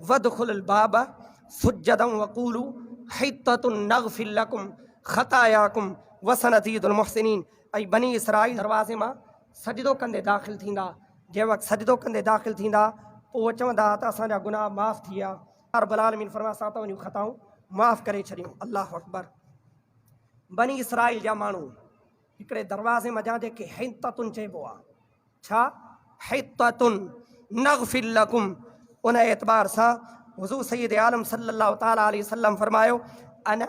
वदखुलुल बाब सुज्जदन वक़ूलू हित्ततुन नग़फ़िर लकुम ख़तायाकुम वसनज़ीदुल मुहसिनीन। ऐं बनी इसराईल दरवाज़े मां सजदो कंदे दाख़िल थींदा। जंहिं वक़्तु सजदो कंदे दाख़िल थींदा पोइ चवंदा त असांजा गुनाह माफ़ थी विया। रब्बुल आलमीन फरमाए असां तव्हांजूं ख़ताऊं माफ़ करे छॾियूं। अल्लाहु अकबर। बनी इसराईल जा माण्हू हिकिड़े दरवाज़े मज़ा जेके हित्ततुन चइबो आहे, छा हित्ततुन नग़फ़िर लकुम, उन एतबार सां हुज़ूर सय्यद आलम सल्लल्लाहु तआला अलैहि वसल्लम फरमायो अना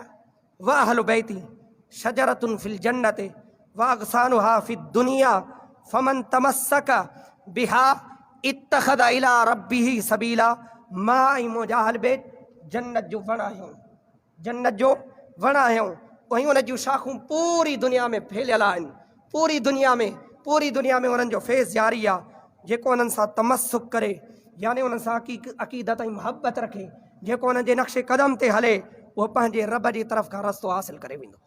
व अहलु बैती शजरतुन फिल जन्नति व अग़सानुहा फिद दुनिया फमन तमस्सक बिहा इत्तख़ज़ इला रब्बिही सबीला। मां ऐं मुंहिंजा अहल बैत जन्नत जो वण आहियूं, जन्नत जो वण आहियूं। वहीं उन जूं शाखूं पूरी दुनिया में फैलियल आहिनि। पूरी दुनिया में उन्हनि जो फैज़ जारी आहे। जेको उन्हनि सां तमस्सुक करे, यानी उन्हनि सां अक़ीदत ऐं मुहबत रखे, जेको उन्हनि जे नक्शे क़दम ते हले, उहो पंहिंजे रब जी तरफ़ खां रस्तो हासिल करे वेंदो,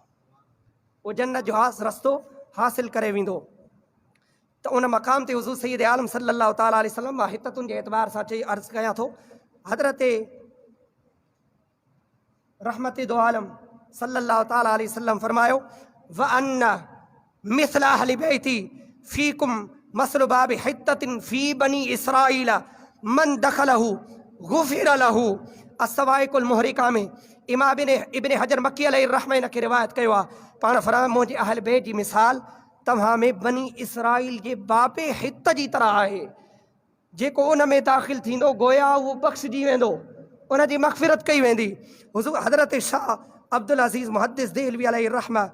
उहो जन्नत जो रस्तो हासिल करे वेंदो। त उन मक़ाम ते हुज़ूर सय्यद आलम सल्लल्लाहु तआला अलैहि वसल्लम मां हित्ततुन जे एतबार सां चई अर्ज़ु कयां थो। हज़रत रहमत दो आलम सल्लल्लाहु तआला अलैहि वसल्लम फरमायो व अन्ना मिस्ल अहलि बैती फीकुम मसलु बाबि हित्ततिन फी बनी इसराईल मन दखलहु गुफिर लहु। अस्सवाइकुल मुहरिका में इमाम इब्न हजर मक्की अलैहि रहमह इन खे रिवायत कयो आहे। पाण फरमायो मुंहिंजे अहल बैत जी मिसाल तव्हां में बनी इसराईल जे बाबे हित जी तरह आहे। जेको उन में दाख़िल थींदो गोया उहो बख़्शिजी वेंदो, उन जी मग़फ़िरत कई वेंदी। हुज़ूर हज़रत शाह अब्दुल अज़ीज़ मुहद्दिस देहलवी अलैहि रहमह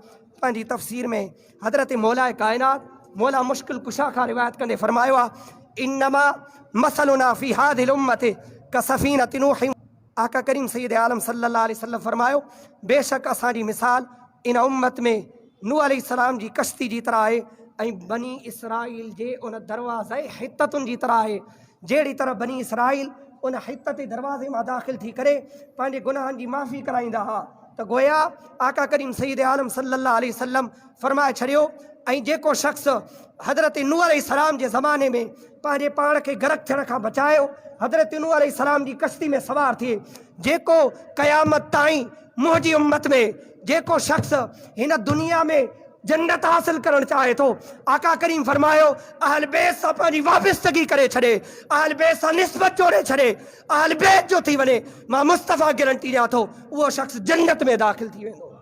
पंहिंजी तफ़सीर में हज़रत मौला कायनात मौला मुश्किल कुशा खां रिवायत कंदे फरमायो आहे इन्नमा मसलुना फ़ी हादिहिल उम्मति कसफ़ीनति नूह। आका करीम सय्यद आलम सल्लल्लाहु अलैहि वसल्लम फरमायो बेशक असांजी मिसाल इन उम्मत में नूह अलैहिस्सलाम जी कश्ती जी तरह आहे ऐं बनी इसराईल जे उन दरवाज़े हित्ततुन जी तरह आहे। जहिड़ी तरह बनी इसराईल उन हित्तते दरवाज़े मां दाख़िल थी करे पंहिंजे गुनाहनि जी माफ़ी कराईंदा हुआ, त गोया आका करीम सय्यद आलम सल्लल्लाहु अलैहि वसल्लम फरमाए छॾियो ऐं जेको शख़्स हज़रत नूह अलैहिस्सलाम जे ज़माने में पंहिंजे पाण खे गरक थियण खां बचायो, हज़रत नूह अलैहिस्सलाम जी कश्ती में सवार थिए, जेको क़यामत ताईं मुंहिंजी उम्मत में जेको शख़्स हिन दुनिया में जन्नत हासिल करणु चाहे थो, आका करीम फरमायो अहल बैत सां पंहिंजी वाबस्तगी करे छॾे, अहल बैत सां निस्बत जोड़े छॾे, अहल बैत जो थी वञे, मां मुस्तफ़ा गारंटी ॾियां थो उहो शख़्स जन्नत में दाख़िल थी वेंदो।